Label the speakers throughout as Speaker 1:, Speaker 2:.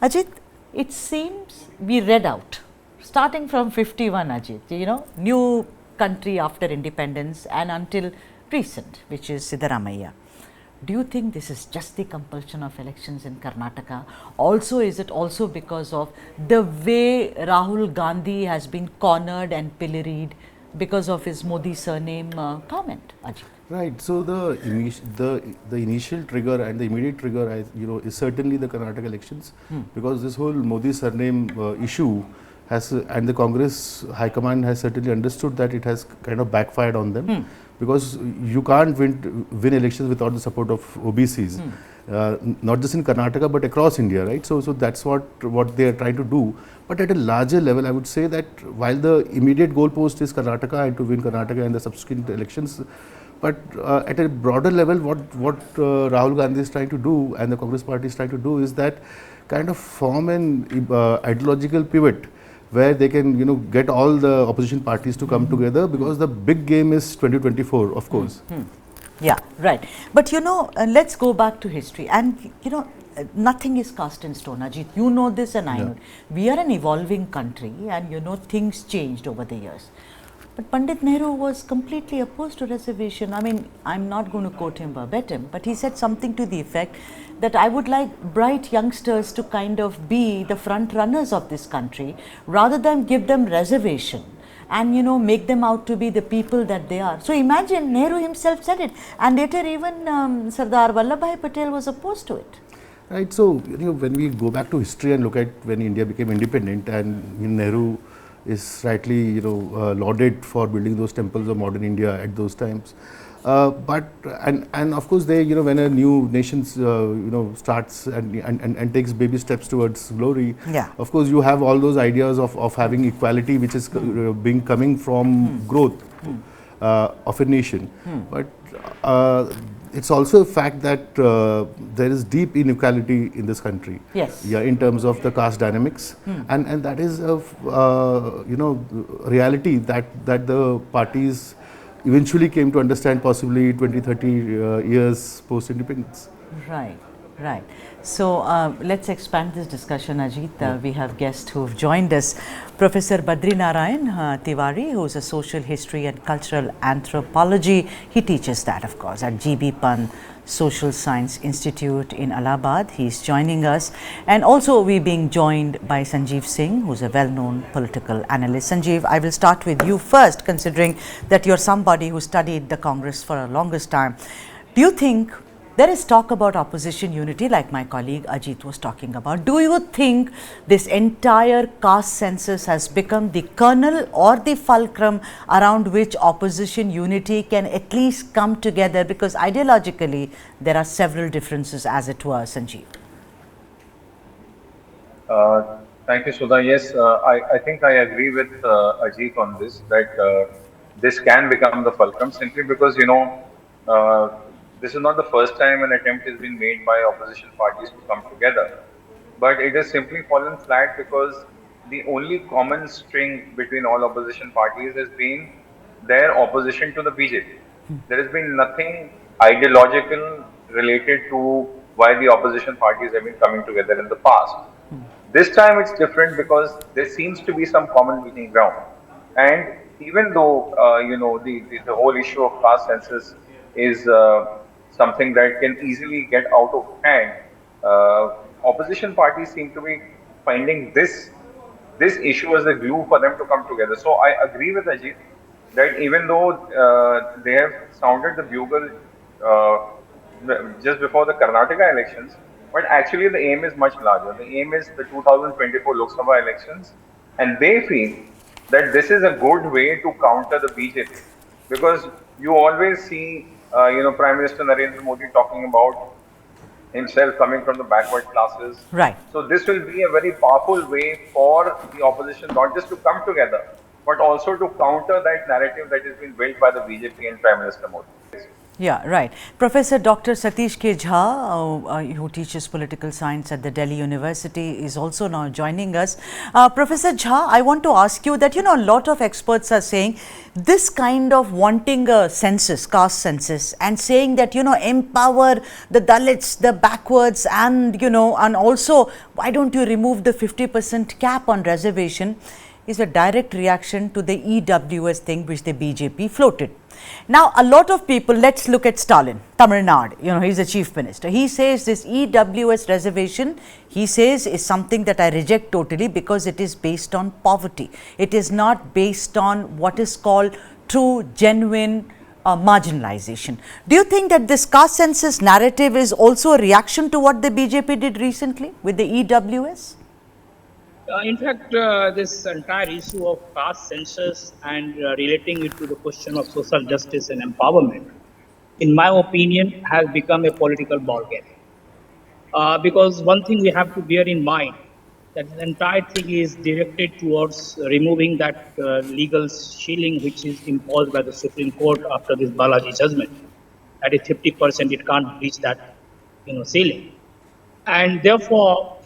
Speaker 1: Ajit, it seems we read out, starting from 51, Ajit, new country after independence and until recent, which is Siddharamaiah. Do you think this is just the compulsion of elections in Karnataka? Also, is it also because of the way Rahul Gandhi has been cornered and pilloried because of his Modi surname comment, Ajit?
Speaker 2: Right. So the initial trigger and the immediate trigger, is certainly the Karnataka elections, because this whole Modi surname issue has, and the Congress High Command has certainly understood that it has kind of backfired on them, because you can't win elections without the support of OBCs, not just in Karnataka but across India, right? So that's what they are trying to do. But at a larger level, I would say that while the immediate goalpost is Karnataka and to win Karnataka in the subsequent elections, but at a broader level, what Rahul Gandhi is trying to do and the Congress party is trying to do is that kind of form an ideological pivot where they can get all the opposition parties to come together, because the big game is 2024, of course.
Speaker 1: Yeah, right. But let's go back to history, and nothing is cast in stone, Ajit. You know this and I know. We are an evolving country, and things changed over the years. But Pandit Nehru was completely opposed to reservation. I mean, I'm not going to quote him verbatim, but he said something to the effect that I would like bright youngsters to kind of be the front runners of this country rather than give them reservation and make them out to be the people that they are. So imagine, Nehru himself said it, and later even Sardar Vallabhbhai Patel was opposed to it.
Speaker 2: Right. So when we go back to history and look at when India became independent, and Nehru is rightly lauded for building those temples of modern India at those times. But of course when a new nation starts and takes baby steps towards glory, of course you have all those ideas of having equality, which is coming from growth of a nation. But it's also a fact that there is deep inequality in this country.
Speaker 1: Yes.
Speaker 2: Yeah, in terms of the caste dynamics, and that is a reality that the parties eventually came to understand, possibly 20-30 years post independence.
Speaker 1: Right. Right. So let's expand this discussion, Ajit. We have guests who have joined us. Professor Badrinarayan Tiwari, who is a social history and cultural anthropology. He teaches that, of course, at GB Pan Social Science Institute in Allahabad. He is joining us. And also we being joined by Sanjeev Singh, who is a well-known political analyst. Sanjeev, I will start with you first, considering that you're somebody who studied the Congress for a longest time. Do you think there is talk about opposition unity, like my colleague Ajith was talking about? Do you think this entire caste census has become the kernel or the fulcrum around which opposition unity can at least come together? Because ideologically, there are several differences, as it were, Sanjeev.
Speaker 3: Thank you, Sudha. Yes, I think I agree with Ajith on this, that this can become the fulcrum, simply because, this is not the first time an attempt has been made by opposition parties to come together. But it has simply fallen flat because the only common string between all opposition parties has been their opposition to the BJP. There has been nothing ideological related to why the opposition parties have been coming together in the past. This time it's different because there seems to be some common meeting ground. And even though, the whole issue of caste census is something that can easily get out of hand, opposition parties seem to be finding this issue as a glue for them to come together. So I agree with Ajit that even though they have sounded the bugle just before the Karnataka elections, but actually the aim is much larger. The aim is the 2024 Lok Sabha elections, and they feel that this is a good way to counter the BJP, because you always see Prime Minister Narendra Modi talking about himself coming from the backward classes.
Speaker 1: Right.
Speaker 3: So this will be a very powerful way for the opposition not just to come together, but also to counter that narrative that has been built by the BJP and Prime Minister Modi.
Speaker 1: Yeah, right. Professor Dr. Satish K. Jha, who teaches political science at the Delhi University, is also now joining us. Professor Jha, I want to ask you that, a lot of experts are saying this kind of wanting a census, caste census, and saying that, empower the Dalits, the backwards, and, and also, why don't you remove the 50% cap on reservation, is a direct reaction to the EWS thing which the BJP floated. Now, a lot of people, let's look at Stalin, Tamil Nadu, he's the chief minister. He says this EWS reservation, he says, is something that I reject totally because it is based on poverty. It is not based on what is called true, genuine marginalization. Do you think that this caste census narrative is also a reaction to what the BJP did recently with the EWS?
Speaker 4: In fact, this entire issue of caste census and relating it to the question of social justice and empowerment, in my opinion, has become a political ballgame. Because one thing we have to bear in mind, that the entire thing is directed towards removing that legal ceiling which is imposed by the Supreme Court after this Balaji judgment. That is 50%, it can't reach that ceiling. And therefore,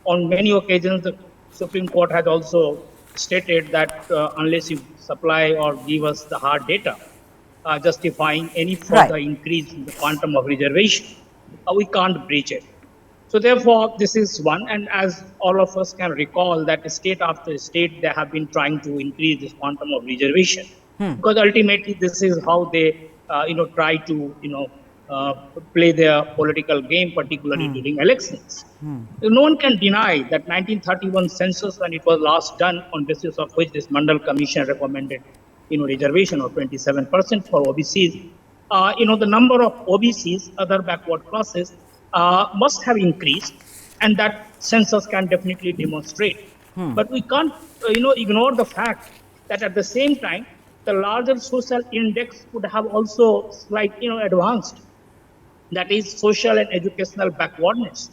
Speaker 4: on many occasions, the Supreme Court has also stated that unless you supply or give us the hard data justifying any further increase in the quantum of reservation, we can't breach it. So therefore, this is one, and as all of us can recall that state after state, they have been trying to increase this quantum of reservation, because ultimately this is how they, try to, play their political game, particularly during elections. No one can deny that 1931 census, when it was last done, on basis of which this Mandal Commission recommended, reservation of 27% for OBCs. The number of OBCs, other backward classes, must have increased, and that census can definitely demonstrate. But we can't, ignore the fact that at the same time, the larger social index would have also advanced. That is social and educational backwardness.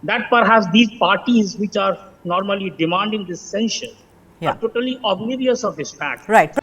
Speaker 4: That perhaps these parties which are normally demanding this census are totally oblivious of this fact.
Speaker 1: Right.